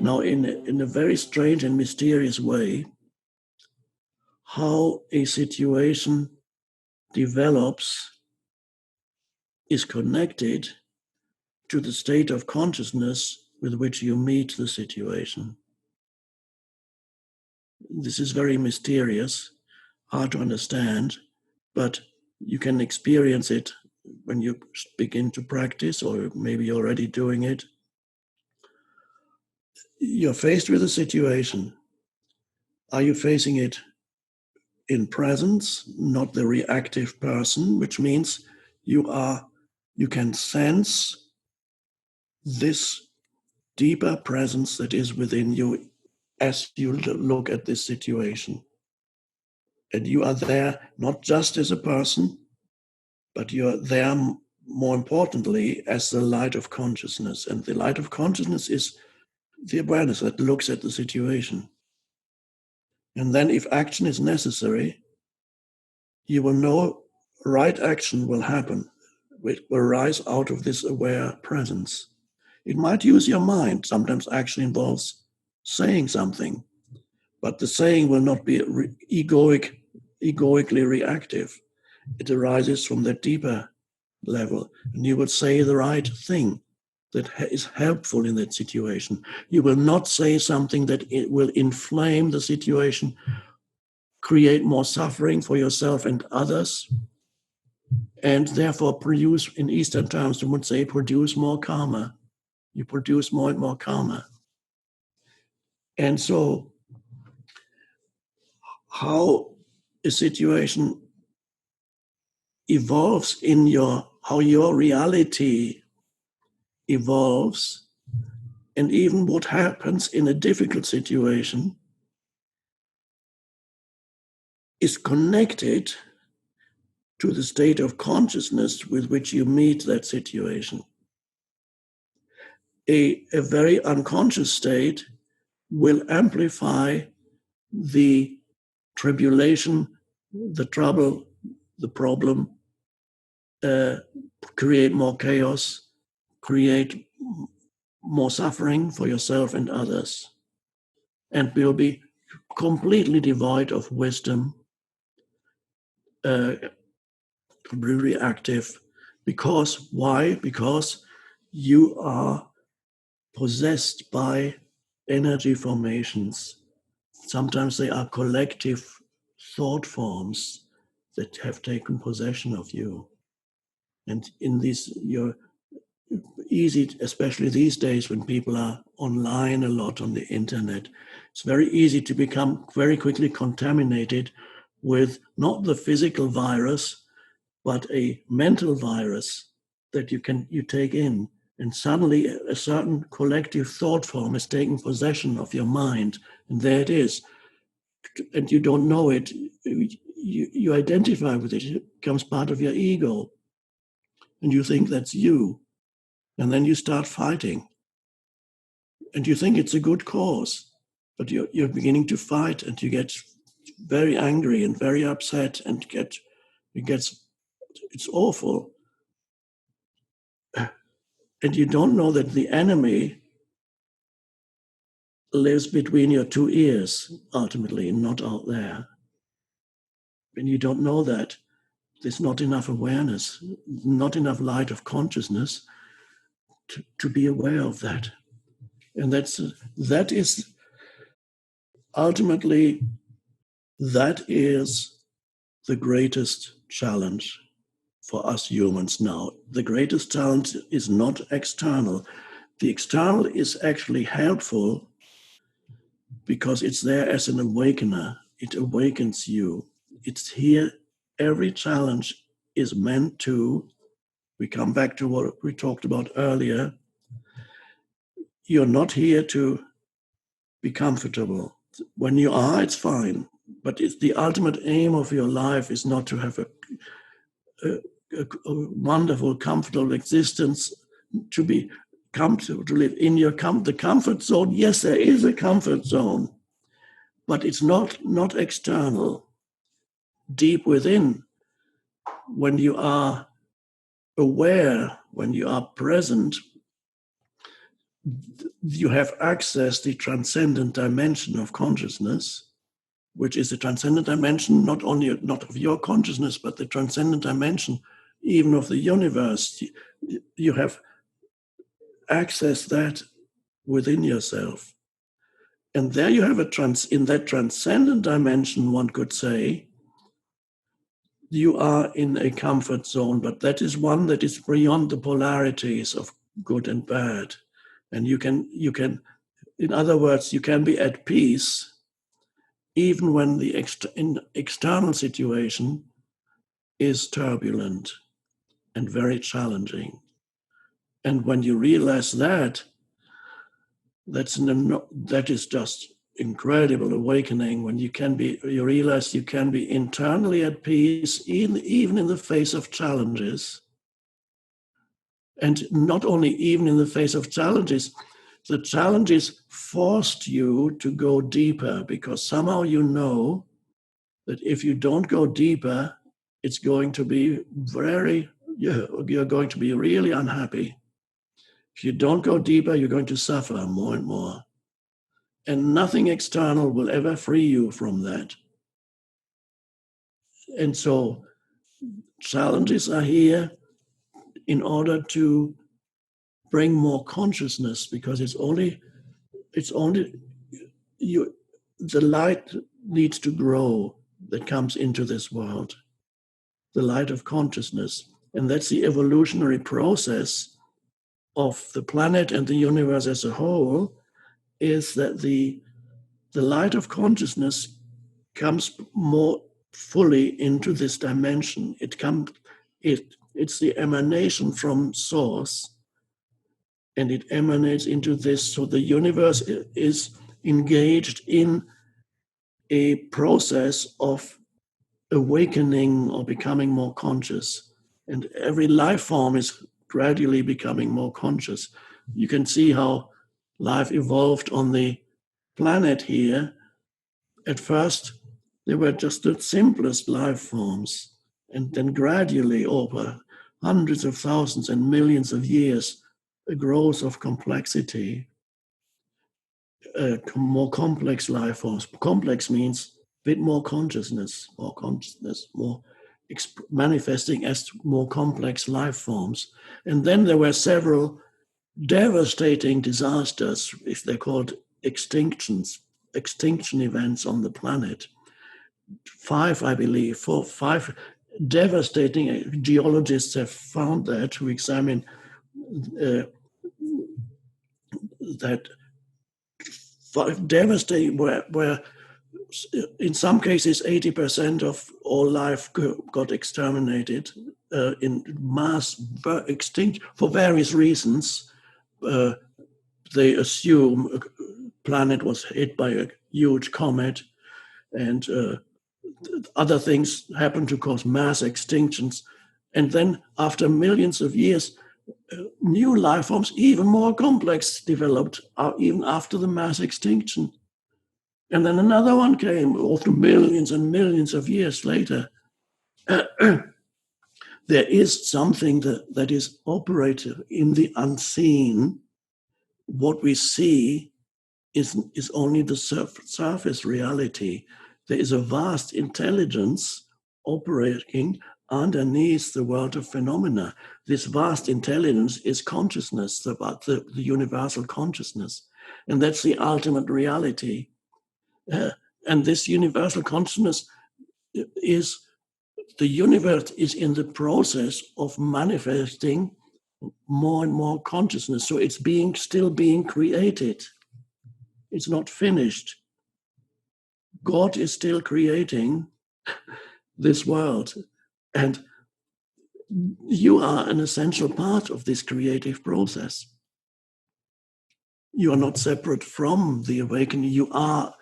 Now, in a very strange and mysterious way, how a situation develops is connected to the state of consciousness with which you meet the situation. This is very mysterious, hard to understand, but you can experience it when you begin to practice, or maybe you're already doing it. You're faced with a situation. Are you facing it in presence, not the reactive person, which means you can sense this deeper presence that is within you as you look at this situation. And you are there not just as a person, but you're there, more importantly, as the light of consciousness. And the light of consciousness is the awareness that looks at the situation. And then if action is necessary, you will know right action will happen. It will rise out of this aware presence. It might use your mind. Sometimes action involves saying something, but the saying will not be egoically reactive. It arises from that deeper level, and you will say the right thing that is helpful in that situation. You will not say something that it will inflame the situation, create more suffering for yourself and others, and therefore produce, in Eastern terms, you would say, produce more karma. You produce more and more karma. And so, how a situation evolves how your reality evolves, and even what happens in a difficult situation is connected to the state of consciousness with which you meet that situation. A very unconscious state will amplify the tribulation, the trouble, the problem, create more chaos, create more suffering for yourself and others, and will be completely devoid of wisdom, reactive. Because why? Because you are possessed by energy formations. Sometimes they are collective thought forms that have taken possession of you. And in this, you're easy, especially these days when people are online a lot on the internet, it's very easy to become very quickly contaminated with not the physical virus, but a mental virus that you take in. And suddenly a certain collective thought form is taking possession of your mind. And there it is. And you don't know it. You identify with it. It becomes part of your ego. And you think that's you. And then you start fighting. And you think it's a good cause. But you're beginning to fight, and you get very angry and very upset, and it's awful. And you don't know that the enemy lives between your two ears, ultimately, not out there. And you don't know that. There's not enough awareness, not enough light of consciousness to be aware of that. And that is ultimately, that is the greatest challenge for us humans now. The greatest challenge is not external. The external is actually helpful because it's there as an awakener. It awakens you. It's here. Every challenge is meant to, we come back to what we talked about earlier. You're not here to be comfortable. When you are, it's fine. But it's the ultimate aim of your life is not to have a wonderful, comfortable existence, to be comfortable, to live in the comfort zone. Yes, there is a comfort zone, but it's not external. Deep within, when you are aware, when you are present, you have accessed the transcendent dimension of consciousness, which is the transcendent dimension not only not of your consciousness, but the transcendent dimension even of the universe. You have accessed that within yourself. And there you have in that transcendent dimension, one could say, you are in a comfort zone, but that is one that is beyond the polarities of good and bad. And you can, in other words, you can be at peace even when the external situation is turbulent and very challenging. And when you realize that, that is just incredible awakening when you realize you can be internally at peace, even in the face of challenges. And not only even in the face of challenges, the challenges forced you to go deeper, because somehow you know that if you don't go deeper, it's going to be you're going to be really unhappy. If you don't go deeper, you're going to suffer more and more. And nothing external will ever free you from that. And so challenges are here in order to bring more consciousness, because it's only you, the light needs to grow that comes into this world, the light of consciousness. And that's the evolutionary process of the planet and the universe as a whole, is that the light of consciousness comes more fully into this dimension. It's the emanation from source, and it emanates into this. So the universe is engaged in a process of awakening or becoming more conscious. And every life form is gradually becoming more conscious. You can see how life evolved on the planet here. At first, they were just the simplest life forms. And then gradually, over hundreds of thousands and millions of years, a growth of complexity, more complex life forms. Complex means a bit more consciousness, more manifesting as more complex life forms. And then there were several devastating disasters, if they're called extinction events on the planet. Five devastating. Geologists have found that, who examine that five devastating, where in some cases 80% of all life got exterminated in mass extinct for various reasons. They assume a planet was hit by a huge comet, and other things happened to cause mass extinctions. And then after millions of years, new life forms, even more complex, developed even after the mass extinction. And then another one came after millions and millions of years later. There is something that is operative in the unseen. What we see is only the surface reality. There is a vast intelligence operating underneath the world of phenomena. This vast intelligence is consciousness, the universal consciousness. And that's the ultimate reality. And this universal consciousness is, the universe is in the process of manifesting more and more consciousness. So it's still being created. It's not finished. God is still creating this world. And you are an essential part of this creative process. You are not separate from the awakening. You are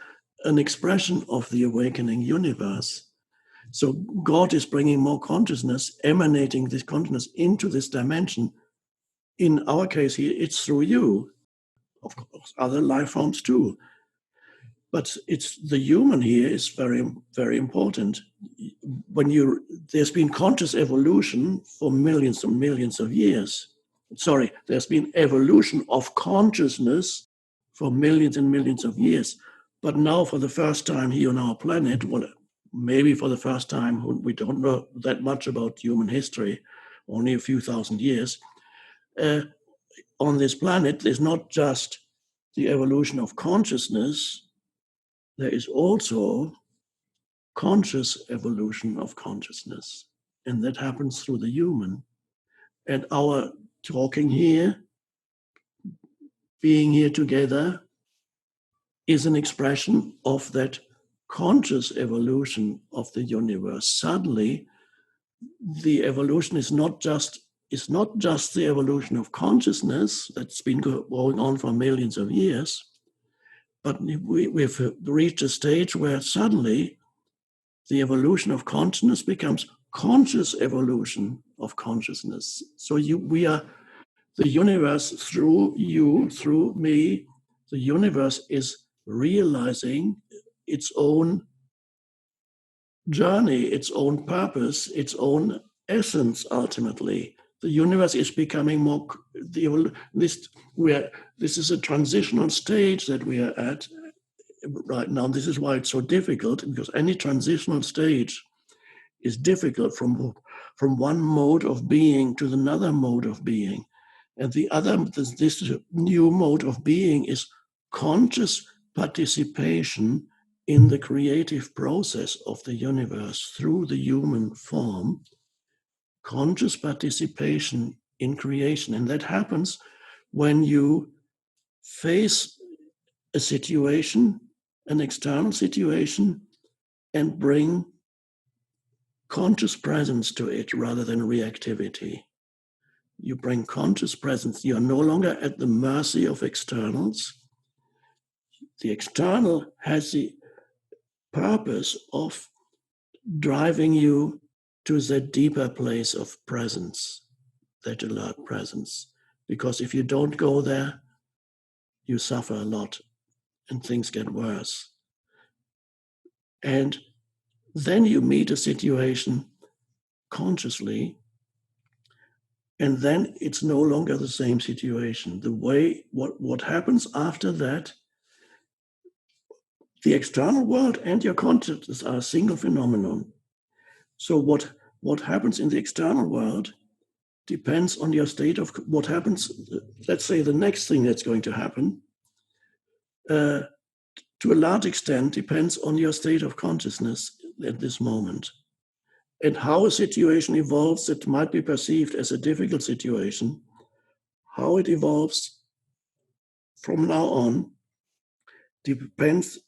an expression of the awakening universe. So God is bringing more consciousness, emanating this consciousness into this dimension. In our case here, it's through you. Of course, other life forms too. But it's the human here is very, very important. There's been conscious evolution for millions and millions of years. sorry, there's been evolution of consciousness for millions and millions of years. But now, for the first time here on our planet, well, maybe for the first time, we don't know that much about human history, only a few thousand years. On this planet, there's not just the evolution of consciousness, there is also conscious evolution of consciousness. And that happens through the human. And our talking here, being here together, is an expression of that conscious evolution of the universe. Suddenly, the evolution is not just the evolution of consciousness that's been going on for millions of years, but we've reached a stage where suddenly the evolution of consciousness becomes conscious evolution of consciousness. So we are the universe through you, through me. The universe is realizing its own journey, its own purpose, its own essence. Ultimately, the universe is becoming more. This is a transitional stage that we are at right now. This is why it's so difficult, because any transitional stage is difficult from one mode of being to another mode of being. And this new mode of being is conscious participation in the creative process of the universe through the human form, conscious participation in creation. And that happens when you face a situation, an external situation, and bring conscious presence to it rather than reactivity. You bring conscious presence. You are no longer at the mercy of externals. The external has the purpose of driving you to that deeper place of presence, that alert presence. Because if you don't go there, you suffer a lot and things get worse. And then you meet a situation consciously, and then it's no longer the same situation. What happens after that, the external world and your consciousness are a single phenomenon. So what happens in the external world depends on your state of what happens. Let's say the next thing that's going to happen, to a large extent, depends on your state of consciousness at this moment. And how a situation evolves that might be perceived as a difficult situation, how it evolves from now on depends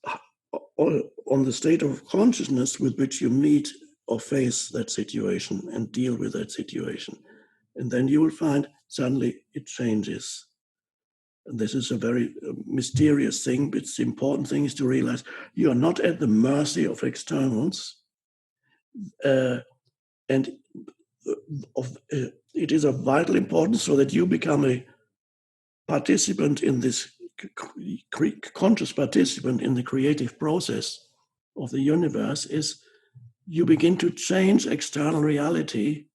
on the state of consciousness with which you meet or face that situation and deal with that situation. And then you will find suddenly it changes. And this is a very mysterious thing, but the important thing is to realize you are not at the mercy of externals. And it is of vital importance so that you become a participant in this conscious participant in the creative process of the universe, is you begin to change external reality.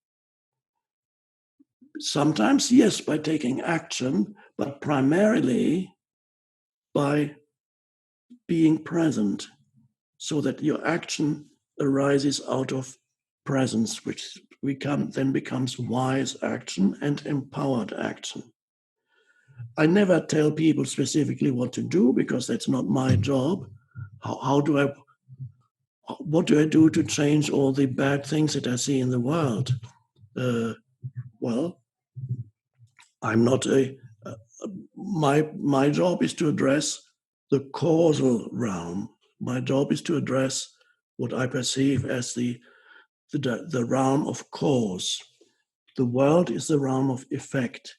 Sometimes, yes, by taking action, but primarily by being present, so that your action arises out of presence, which then becomes wise action and empowered action. I never tell people specifically what to do because that's not my job. What do I do to change all the bad things that I see in the world? Well, I'm not my job is to address the causal realm. My job is to address what I perceive as the realm of cause. The world is the realm of effect.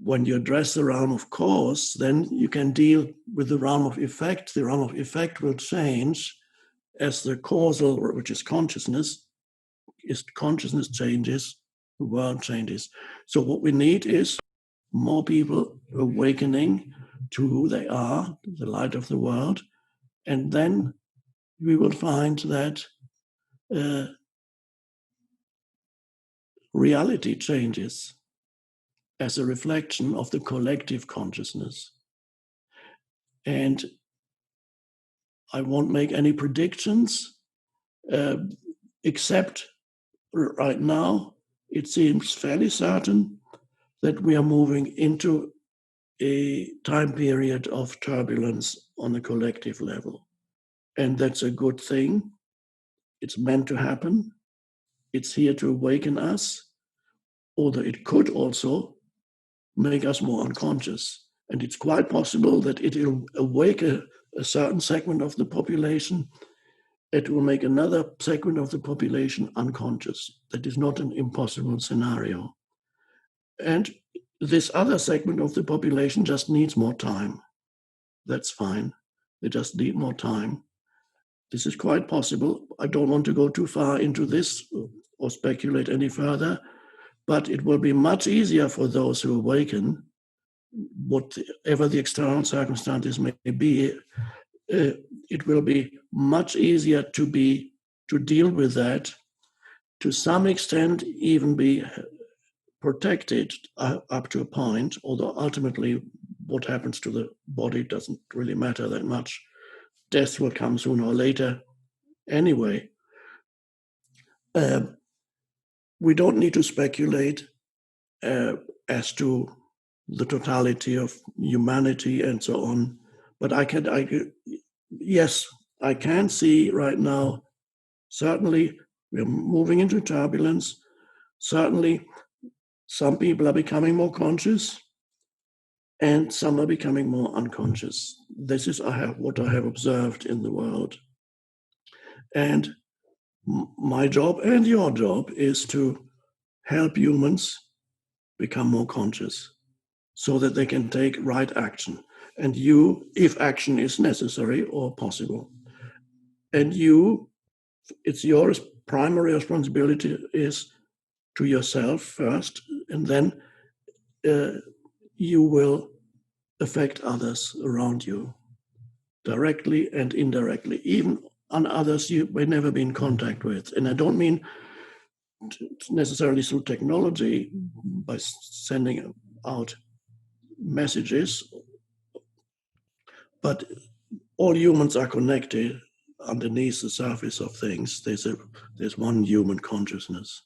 When you address the realm of cause, then you can deal with the realm of effect. The realm of effect will change as the causal, which is consciousness changes, the world changes. So what we need is more people awakening to who they are, the light of the world, and then we will find that reality changes. as a reflection of the collective consciousness. And I won't make any predictions, except right now, it seems fairly certain that we are moving into a time period of turbulence on a collective level. And that's a good thing. It's meant to happen. It's here to awaken us, although it could also make us more unconscious. And it's quite possible that it will awaken a certain segment of the population. It will make another segment of the population unconscious. That is not an impossible scenario. And this other segment of the population just needs more time. That's fine. They just need more time. This is quite possible. I don't want to go too far into this or speculate any further, but it will be much easier for those who awaken, whatever the external circumstances may be. It will be much easier to deal with that, to some extent even be protected up to a point, although ultimately what happens to the body doesn't really matter that much. Death will come sooner or later anyway. We don't need to speculate as to the totality of humanity and so on, but yes, I can see right now, certainly we're moving into turbulence. Certainly some people are becoming more conscious and some are becoming more unconscious. This is what I have observed in the world. And my job and your job is to help humans become more conscious so that they can take right action. And you, if action is necessary or possible. And it's your primary responsibility is to yourself first, and then you will affect others around you directly and indirectly, even on others you may never be in contact with. And I don't mean necessarily through technology by sending out messages, but all humans are connected underneath the surface of things. There's one human consciousness.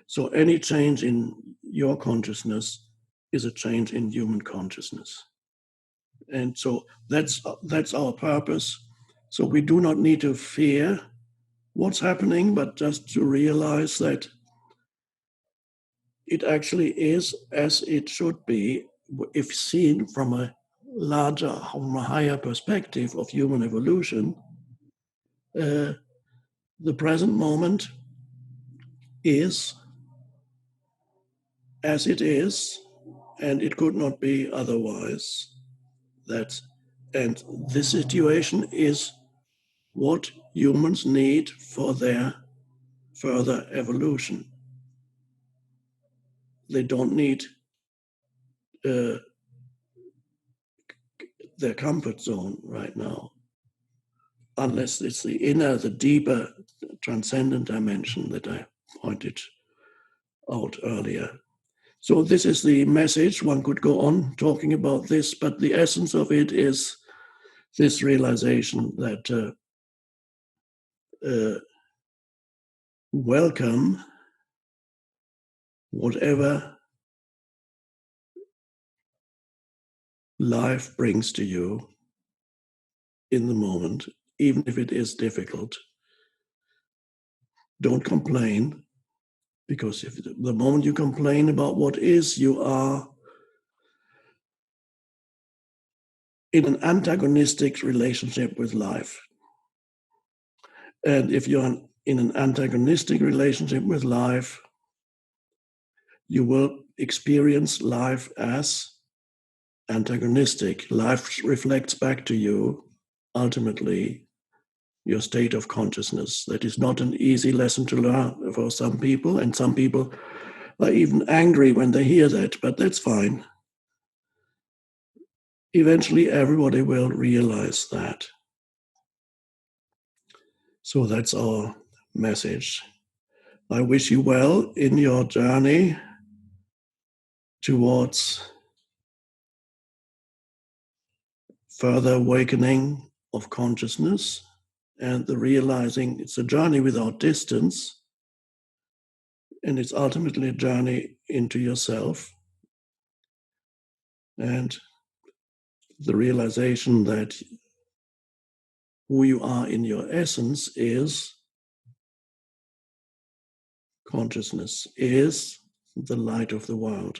So any change in your consciousness is a change in human consciousness. And so that's our purpose. So we do not need to fear what's happening, but just to realize that it actually is as it should be, if seen from a higher perspective of human evolution. The present moment is as it is, and it could not be otherwise. And this situation is what humans need for their further evolution. They don't need their comfort zone right now, unless it's the deeper transcendent dimension that I pointed out earlier. So this is the message. One could go on talking about this, but the essence of it is this realization that welcome whatever life brings to you in the moment, even if it is difficult. Don't complain, because if the moment you complain about what is, you are in an antagonistic relationship with life. And if you're in an antagonistic relationship with life, you will experience life as antagonistic. Life reflects back to you, ultimately, your state of consciousness. That is not an easy lesson to learn for some people, and some people are even angry when they hear that, but that's fine. Eventually, everybody will realize that. So that's our message. I wish you well in your journey towards further awakening of consciousness and the realizing it's a journey without distance, and it's ultimately a journey into yourself, and the realization that who you are in your essence is consciousness, is the light of the world.